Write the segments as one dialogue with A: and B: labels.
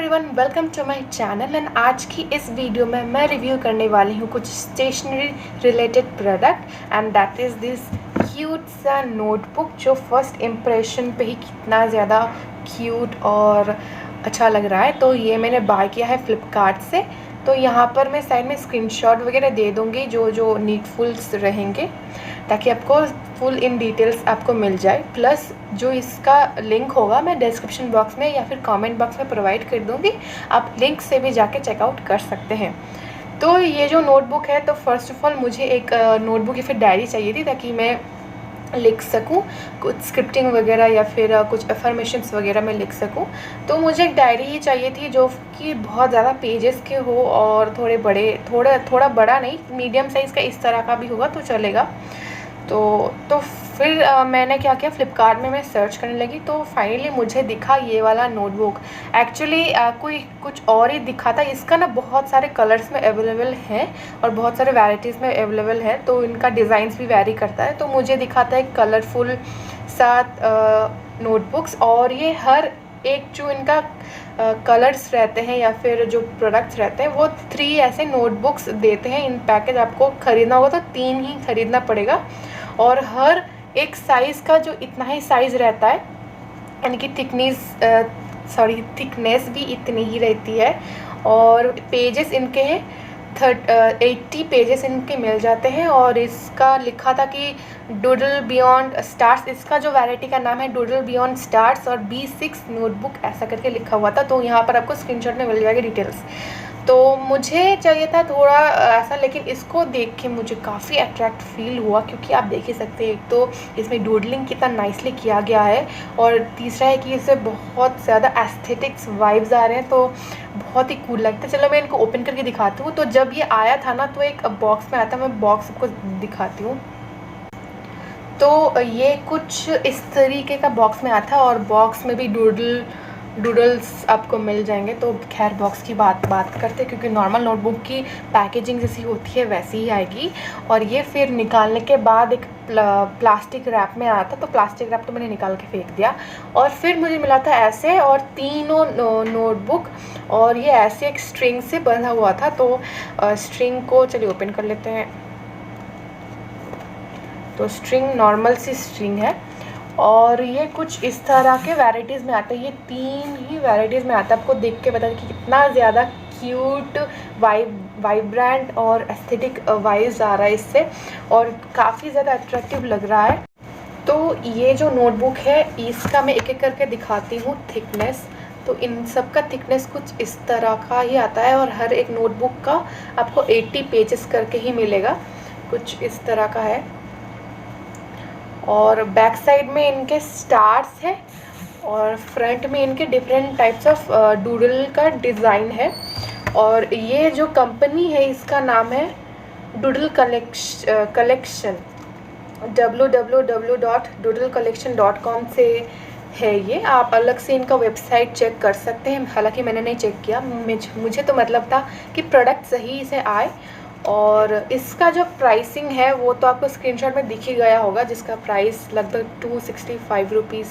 A: Everyone, welcome to my channel. And आज की इस वीडियो में मैं रिव्यू करने वाली हूँ कुछ stationery related product and that is this cute सा नोटबुक जो फर्स्ट इम्प्रेशन पे ही कितना ज़्यादा क्यूट और अच्छा लग रहा है। तो ये मैंने बाय किया है फ्लिपकार्ट से। तो यहाँ पर मैं साइड में स्क्रीनशॉट वगैरह दे दूँगी जो नीडफुल्स रहेंगे, ताकि आपको फुल इन डिटेल्स आपको मिल जाए। प्लस जो इसका लिंक होगा मैं डिस्क्रिप्शन बॉक्स में या फिर कमेंट बॉक्स में प्रोवाइड कर दूँगी, आप लिंक से भी जाके चेकआउट कर सकते हैं। तो ये जो नोटबुक है, तो फर्स्ट ऑफ ऑल मुझे एक नोटबुक या फिर डायरी चाहिए थी, ताकि मैं लिख सकूं कुछ स्क्रिप्टिंग वगैरह या फिर कुछ अफर्मेशंस वगैरह मैं लिख सकूं। तो मुझे एक डायरी ही चाहिए थी जो कि बहुत ज़्यादा पेजेस के हो और थोड़े बड़े, थोड़ा बड़ा नहीं, मीडियम साइज़ का इस तरह का भी होगा तो चलेगा। तो फिर मैंने क्या किया, फ़्लिपकार्ट में मैं सर्च करने लगी। तो फाइनली मुझे दिखा ये वाला नोटबुक। एक्चुअली कोई कुछ और ही दिखा था। इसका ना बहुत सारे कलर्स में अवेलेबल है और बहुत सारे वैराइटीज़ में अवेलेबल है, तो इनका डिज़ाइंस भी वैरी करता है। तो मुझे दिखा था एक कलरफुल साथ नोटबुक्स, और ये हर एक जो इनका कलर्स रहते हैं या फिर जो प्रोडक्ट्स रहते हैं वो 3 ऐसे नोटबुक्स देते हैं इन पैकेज। आपको ख़रीदना होगा तो 3 ही ख़रीदना पड़ेगा, और हर एक साइज़ का जो इतना ही साइज़ रहता है, यानी कि थिकनेस भी इतनी ही रहती है। और पेजेस इनके हैं 80 पेजेस इनके मिल जाते हैं। और इसका लिखा था कि डूडल बियॉन्ड स्टार्स, इसका जो वैरायटी का नाम है डूडल बियॉन्ड स्टार्स और B6 नोटबुक ऐसा करके लिखा हुआ था। तो यहाँ पर आपको स्क्रीनशॉट में मिल जाएगी डिटेल्स। तो मुझे चाहिए था थोड़ा ऐसा, लेकिन इसको देख के मुझे काफ़ी अट्रैक्ट फील हुआ, क्योंकि आप देख ही सकते हैं, एक तो इसमें डूडलिंग कितना नाइसली किया गया है, और तीसरा है कि इससे बहुत ज़्यादा एस्थेटिक्स वाइब्स आ रहे हैं, तो बहुत ही कूल लगता है। चलो मैं इनको ओपन करके दिखाती हूँ। तो जब ये आया था ना, तो एक बॉक्स में आया था, मैं बॉक्स आपको दिखाती हूँ। तो ये कुछ इस तरीके का बॉक्स में आया था, और बॉक्स में भी डूडल्स आपको मिल जाएंगे। तो खैर बॉक्स की बात करते हैं, क्योंकि नॉर्मल नोटबुक की पैकेजिंग जैसी होती है वैसी ही आएगी। और ये फिर निकालने के बाद एक प्लास्टिक रैप में आया था, तो प्लास्टिक रैप तो मैंने निकाल के फेंक दिया। और फिर मुझे मिला था ऐसे, और तीनों नोटबुक, और ये ऐसे एक स्ट्रिंग से बंधा हुआ था। तो स्ट्रिंग को चलिए ओपन कर लेते हैं। तो स्ट्रिंग नॉर्मल सी स्ट्रिंग है, और ये कुछ इस तरह के वैराइटीज़ में आता है। ये 3 ही वैराइटीज़ में आता है। आपको देख के पता है कि कितना ज़्यादा क्यूट वाइब्रेंट और एस्थेटिक वाइब्स आ रहा है इससे, और काफ़ी ज़्यादा अट्रैक्टिव लग रहा है। तो ये जो नोटबुक है, इसका मैं एक एक करके दिखाती हूँ थिकनेस। तो इन सब का थिकनेस कुछ इस तरह का ही आता है, और हर एक नोटबुक का आपको 80 पेजेस करके ही मिलेगा, कुछ इस तरह का है। और बैक साइड में इनके स्टार्स है, और फ्रंट में इनके डिफरेंट टाइप्स ऑफ डूडल का डिज़ाइन है। और ये जो कंपनी है, इसका नाम है डूडल कलेक्शन, www.doodlecollection.com से है ये। आप अलग से इनका वेबसाइट चेक कर सकते हैं, हालांकि मैंने नहीं चेक किया। मुझे तो मतलब था कि प्रोडक्ट सही से आए। और इसका जो प्राइसिंग है वो तो आपको स्क्रीनशॉट में दिख ही गया होगा, जिसका प्राइस लगभग 265 रुपीज़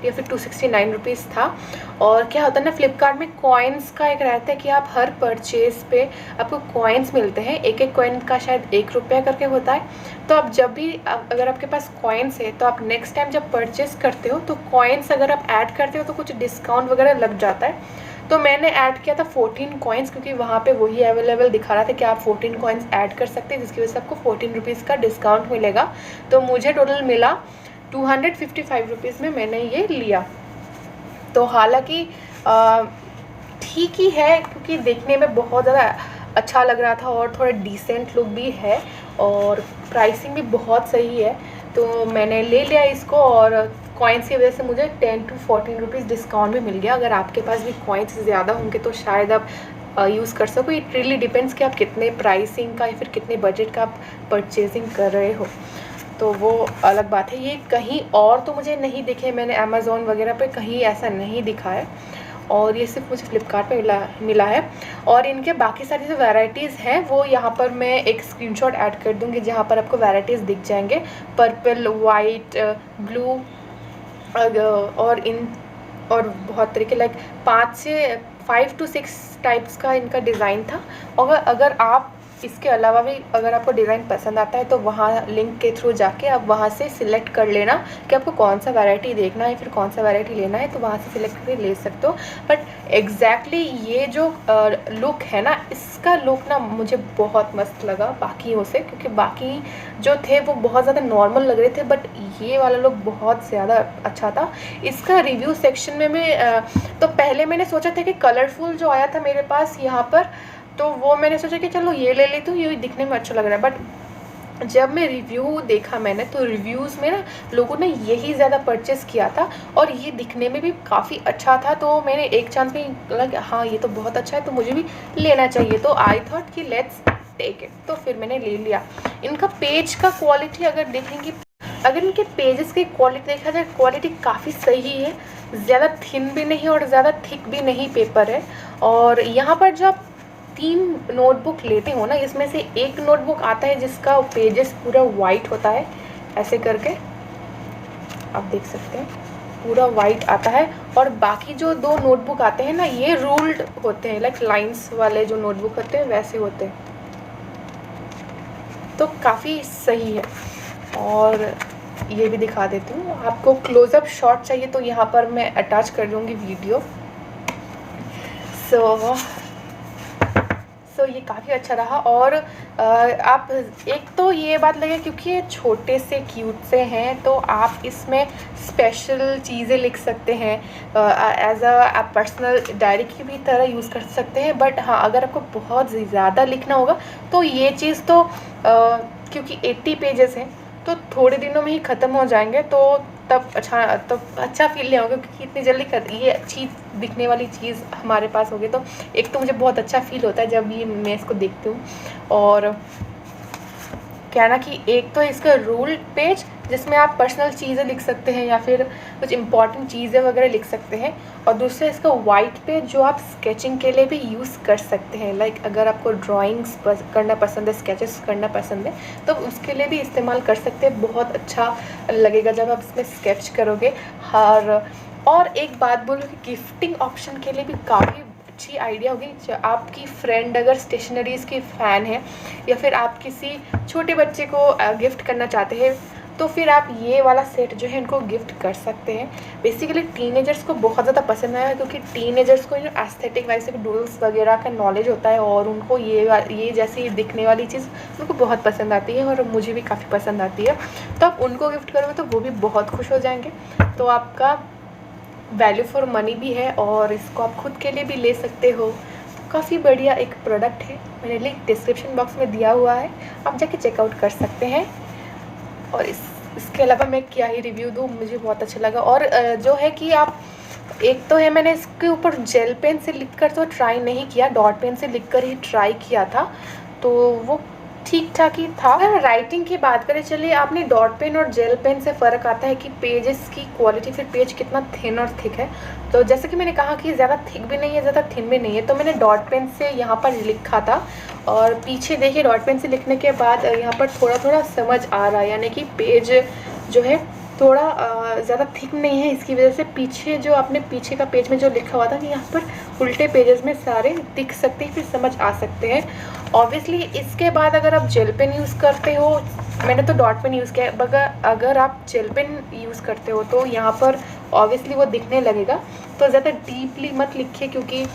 A: या फिर 269 रुपीज़ था। और क्या होता है ना, फ्लिपकार्ट में कॉइन्स का एक रहता है कि आप हर परचेज़ पे आपको कॉइन्स मिलते हैं। एक एक कॉइन का शायद 1 रुपया करके होता है। तो आप जब भी अगर आपके पास कॉइन्स है, तो आप नेक्स्ट टाइम जब परचेज़ करते हो, तो कॉइन्स अगर आप ऐड करते हो तो कुछ डिस्काउंट वगैरह लग जाता है। तो मैंने ऐड किया था 14 कॉइन्स, क्योंकि वहाँ पे वही अवेलेबल दिखा रहा था कि आप 14 कॉइन्स ऐड कर सकते हैं, जिसकी वजह से आपको 14 रुपीज़ का डिस्काउंट मिलेगा। तो मुझे टोटल मिला 255 रुपीज़ में मैंने ये लिया। तो हालांकि ठीक ही है, क्योंकि देखने में बहुत ज़्यादा अच्छा लग रहा था और थोड़ा डिसेंट लुक भी है, और प्राइसिंग भी बहुत सही है। तो मैंने ले लिया इसको, और कॉइन्स की वजह से मुझे 10 to 14 रुपीज़ डिस्काउंट भी मिल गया। अगर आपके पास भी कॉइन्स ज़्यादा होंगे तो शायद आप यूज़ कर सको। इट रियली डिपेंड्स कि आप कितने प्राइसिंग का या फिर कितने बजट का आप परचेजिंग कर रहे हो, तो वो अलग बात है। ये कहीं और तो मुझे नहीं दिखे, मैंने अमेज़ॉन वगैरह पे कहीं ऐसा नहीं दिखा है, और ये सिर्फ मुझे फ्लिपकार्ट पे मिला है। और इनके बाकी सारी जो वैराइटीज़ हैं वो यहाँ पर मैं एक स्क्रीनशॉट ऐड कर दूँगी, जहाँ पर आपको वैराइटीज़ दिख जाएंगे, पर्पल, वाइट, ब्लू, और बहुत तरीके, लाइक 5 से 5 to 6 टाइप्स का इनका डिज़ाइन था। और अगर आप इसके अलावा भी अगर आपको डिज़ाइन पसंद आता है तो वहाँ लिंक के थ्रू जाके आप वहाँ से सिलेक्ट कर लेना कि आपको कौन सा वैरायटी देखना है, फिर कौन सा वैरायटी लेना है, तो वहाँ से सिलेक्ट करके ले सकते हो। बट एग्जैक्टली ये जो लुक है ना, इसका लुक ना मुझे बहुत मस्त लगा बाकियों से, क्योंकि बाकी जो थे वो बहुत ज़्यादा नॉर्मल लग रहे थे, बट ये वाला लुक बहुत ज़्यादा अच्छा था। इसका रिव्यू सेक्शन में मैं तो पहले मैंने सोचा था कि कलरफुल जो आया था मेरे पास यहाँ पर, तो वो मैंने सोचा कि चलो ये ले लेती हूँ, ये दिखने में अच्छा लग रहा है। बट जब मैं रिव्यू देखा मैंने, तो रिव्यूज़ में ना लोगों ने यही ज़्यादा परचेस किया था और ये दिखने में भी काफ़ी अच्छा था। तो मैंने एक चांस में लगा हाँ ये तो बहुत अच्छा है, तो मुझे भी लेना चाहिए। तो आई थॉट कि लेट्स टेक इट, तो फिर मैंने ले लिया। इनका पेज का क्वालिटी अगर देखेंगे, अगर इनके पेजेस की क्वालिटी देखा जाए, क्वालिटी काफ़ी सही है, ज़्यादा थिन भी नहीं और ज़्यादा थिक भी नहीं पेपर है। और यहाँ पर जब 3 नोटबुक लेते हो ना, इसमें से एक नोटबुक आता है जिसका पेजेस पूरा वाइट होता है, ऐसे करके आप देख सकते हैं पूरा वाइट आता है। और बाकी जो 2 नोटबुक आते हैं ना, ये रूल्ड होते हैं, लाइक लाइंस वाले जो नोटबुक होते हैं वैसे होते हैं, तो काफ़ी सही है। और ये भी दिखा देती हूँ, आपको क्लोज़अप शॉट चाहिए तो यहाँ पर मैं अटैच कर दूँगी वीडियो। सो ये काफ़ी अच्छा रहा। और आप एक तो ये बात लगे क्योंकि ये छोटे से क्यूट से हैं, तो आप इसमें स्पेशल चीज़ें लिख सकते हैं, एज अ पर्सनल डायरी की भी तरह यूज़ कर सकते हैं। बट हाँ, अगर आपको बहुत ज़्यादा लिखना होगा तो ये चीज़ तो क्योंकि 80 पेजेस हैं तो थोड़े दिनों में ही ख़त्म हो जाएंगे, तो तब अच्छा फील नहीं होगा, क्योंकि इतनी जल्दी ये अच्छी दिखने वाली चीज़ हमारे पास होगी। तो एक तो मुझे बहुत अच्छा फील होता है जब ये मैं इसको देखती हूँ। और क्या ना कि एक तो इसका रूल पेज जिसमें आप पर्सनल चीज़ें लिख सकते हैं या फिर कुछ इंपॉर्टेंट चीज़ें वगैरह लिख सकते हैं, और दूसरा इसका वाइट पेज जो आप स्केचिंग के लिए भी यूज़ कर सकते हैं। लाइक अगर आपको ड्राइंग्स करना पसंद है, स्केचेस करना पसंद है, तो उसके लिए भी इस्तेमाल कर सकते हैं। बहुत अच्छा लगेगा जब आप इसमें स्केच करोगे। और एक बात बोलूँ कि गिफ्टिंग ऑप्शन के लिए भी काफ़ी अच्छी आइडिया होगी। आपकी फ्रेंड अगर स्टेशनरीज़ की फ़ैन है या फिर आप किसी छोटे बच्चे को गिफ्ट करना चाहते हैं, तो फिर आप ये वाला सेट जो है इनको गिफ्ट कर सकते हैं। बेसिकली टीनेजर्स को बहुत ज़्यादा पसंद आया, क्योंकि टीनेजर्स को जो एस्थेटिक वाइज डूल्स वगैरह का नॉलेज होता है, और उनको ये जैसी दिखने वाली चीज़ उनको बहुत पसंद आती है, और मुझे भी काफ़ी पसंद आती है। तो आप उनको गिफ्ट करोगे तो वो भी बहुत खुश हो जाएंगे। तो आपका वैल्यू फॉर मनी भी है, और इसको आप खुद के लिए भी ले सकते हो। तो काफ़ी बढ़िया एक प्रोडक्ट है, मैंने लिंक डिस्क्रिप्शन बॉक्स में दिया हुआ है, आप जाके चेकआउट कर सकते हैं। और इसके अलावा मैं क्या ही रिव्यू दूँ, मुझे बहुत अच्छा लगा। और जो है कि आप एक तो है, मैंने इसके ऊपर जेल पेन से लिखकर तो ट्राई नहीं किया, डॉट पेन से लिखकर ही ट्राई किया था, तो वो ठीक ठाक ही था। अगर राइटिंग की बात करें, चलिए, आपने डॉट पेन और जेल पेन से फ़र्क आता है कि पेजेस की क्वालिटी, फिर पेज कितना थिन और थिक है। तो जैसे कि मैंने कहा कि ज़्यादा थिक भी नहीं है, ज़्यादा थिन भी नहीं है, तो मैंने डॉट पेन से यहाँ पर लिखा था। और पीछे देखिए, डॉट पेन से लिखने के बाद यहाँ पर थोड़ा थोड़ा समझ आ रहा है, यानी कि पेज जो है थोड़ा ज़्यादा थिक नहीं है। इसकी वजह से पीछे जो आपने पीछे का पेज में जो लिखा हुआ था कि यहाँ पर उल्टे पेजेस में सारे दिख सकते हैं, फिर समझ आ सकते हैं। ऑब्वियसली इसके बाद अगर आप जेल पेन यूज़ करते हो, मैंने तो डॉट पेन यूज़ किया, मगर अगर आप जेल पेन यूज़ करते हो तो यहाँ पर ऑब्वियसली वो दिखने लगेगा। तो ज़्यादा डीपली मत लिखिए, क्योंकि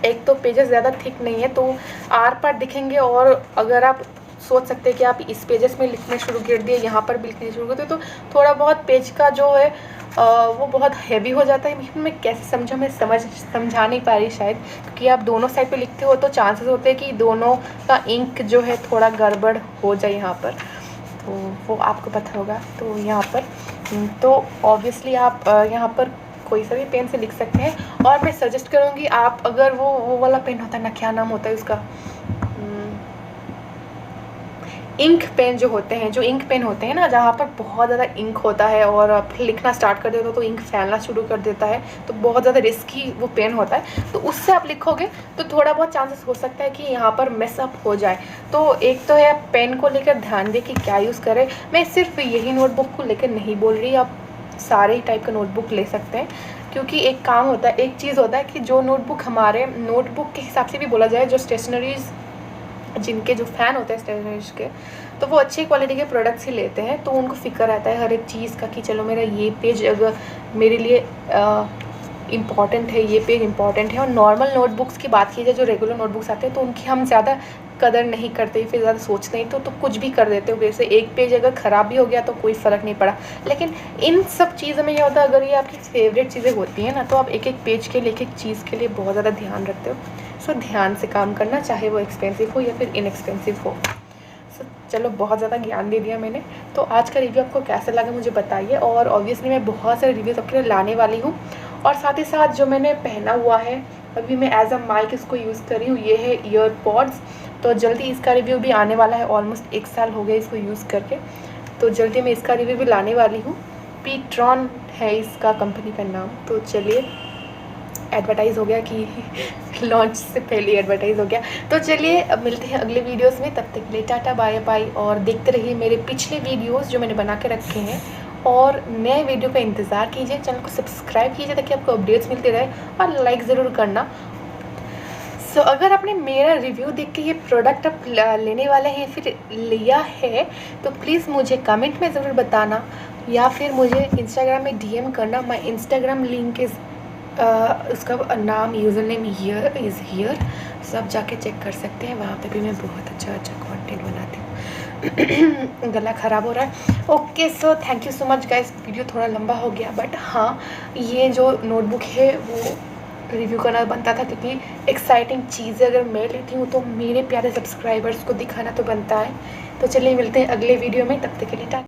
A: एक तो पेजेस ज़्यादा थिक नहीं है, तो आर पार दिखेंगे। और अगर आप सोच सकते हैं कि आप इस पेजेस में लिखने शुरू कर दिए, यहाँ पर भी लिखने शुरू कर दिए, तो थोड़ा बहुत पेज का जो है वो बहुत हैवी हो जाता है। मैं कैसे समझा, मैं समझा नहीं पा रही शायद, क्योंकि आप दोनों साइड पे लिखते हो तो चांसेस होते हैं कि दोनों का इंक जो है थोड़ा गड़बड़ हो जाए यहाँ पर, तो वो आपको पता होगा। तो यहाँ पर तो ऑब्वियसली आप यहाँ पर कोई सा भी पेन से लिख सकते हैं। और मैं सजेस्ट करूँगी, आप अगर वो वाला पेन होता है ना, क्या नाम होता है उसका, इंक पेन जो होते हैं, जो इंक पेन होते हैं ना, जहाँ पर बहुत ज़्यादा इंक होता है और फिर लिखना स्टार्ट कर देते हो तो इंक फैलना शुरू कर देता है, तो बहुत ज़्यादा रिस्की वो पेन होता है। तो उससे आप लिखोगे तो थोड़ा बहुत चांसेस हो सकता है कि यहाँ पर मिसअप हो जाए। तो एक तो है, पेन को लेकर ध्यान दें कि क्या यूज़ करें। मैं सिर्फ यही नोटबुक को लेकर नहीं बोल रही, आप सारे ही टाइप का नोटबुक ले सकते हैं, क्योंकि एक काम होता है, एक चीज़ होता है कि जो नोटबुक हमारे नोटबुक के हिसाब से भी बोला जाए, जो स्टेशनरीज़ जिनके जो फ़ैन होते हैं स्टेशनरीज़ के, तो वो अच्छी क्वालिटी के प्रोडक्ट्स ही लेते हैं। तो उनको फ़िक्र रहता है हर एक चीज़ का कि चलो मेरा ये पेज अगर मेरे लिए इम्पॉर्टेंट है, ये पेज इम्पॉर्टेंट है। और नॉर्मल नोटबुक्स की बात की जाए, जो रेगुलर नोटबुक्स आते हैं, तो उनकी हम ज़्यादा कदर नहीं करते, फिर ज़्यादा सोचते नहीं, तो कुछ भी कर देते हो। वैसे एक पेज अगर ख़राब भी हो गया तो कोई फ़र्क नहीं पड़ा। लेकिन इन सब चीज़ों में क्या होता है, अगर ये आपकी फेवरेट चीज़ें होती हैं ना, तो आप एक एक पेज के लिए, एक एक चीज़ के लिए बहुत ज़्यादा ध्यान रखते हो। सो ध्यान से काम करना, चाहे वो एक्सपेंसिव हो या फिर इनएक्सपेंसिव हो। चलो बहुत ज़्यादा ज्ञान दे दिया मैंने। तो आज का रिव्यू आपको कैसा लगा मुझे बताइए। और ऑब्वियसली मैं बहुत सारे रिव्यूज़ आपके लिए लाने वाली हूँ। और साथ ही साथ जो मैंने पहना हुआ है अभी, मैं एज अ माइक इसको यूज़ कर रही हूँ, ये है ईयरपॉड्स। तो जल्दी इसका रिव्यू भी आने वाला है। ऑलमोस्ट 1 साल हो गया इसको यूज़ करके, तो जल्दी मैं इसका रिव्यू भी लाने वाली हूँ। पीट्रॉन है इसका कंपनी का नाम। तो चलिए, एडवर्टाइज़ हो गया कि लॉन्च से पहले एडवर्टाइज़ हो गया। तो चलिए अब मिलते हैं अगले वीडियोस में। तब तक के लिए टाटा बाय बाय। और देखते रहिए मेरे पिछले वीडियोस जो मैंने बना के रखे हैं, और नए वीडियो का इंतज़ार कीजिए। चैनल को सब्सक्राइब कीजिए ताकि आपको अपडेट्स मिलते रहे, और लाइक ज़रूर करना। सो अगर आपने मेरा रिव्यू देख के ये प्रोडक्ट आप लेने वाले हैं, फिर लिया है, तो प्लीज़ मुझे कमेंट में ज़रूर बताना, या फिर मुझे इंस्टाग्राम में DM करना। माई इंस्टाग्राम लिंक इज़ उसका नाम, user name here is here. सब जाके चेक कर सकते हैं, वहाँ पे भी मैं बहुत अच्छा कंटेंट बनाती हूँ। गला ख़राब हो रहा है। Okay, so thank you so much guys. Video थोड़ा लंबा हो गया, बट हाँ, ये जो नोटबुक है वो रिव्यू करना बनता था, क्योंकि एक्साइटिंग चीज़ें अगर मैं लेती हूँ तो मेरे प्यारे सब्सक्राइबर्स को दिखाना तो बनता है। तो चलिए मिलते हैं अगले वीडियो में, तब तक के लिए टाटा।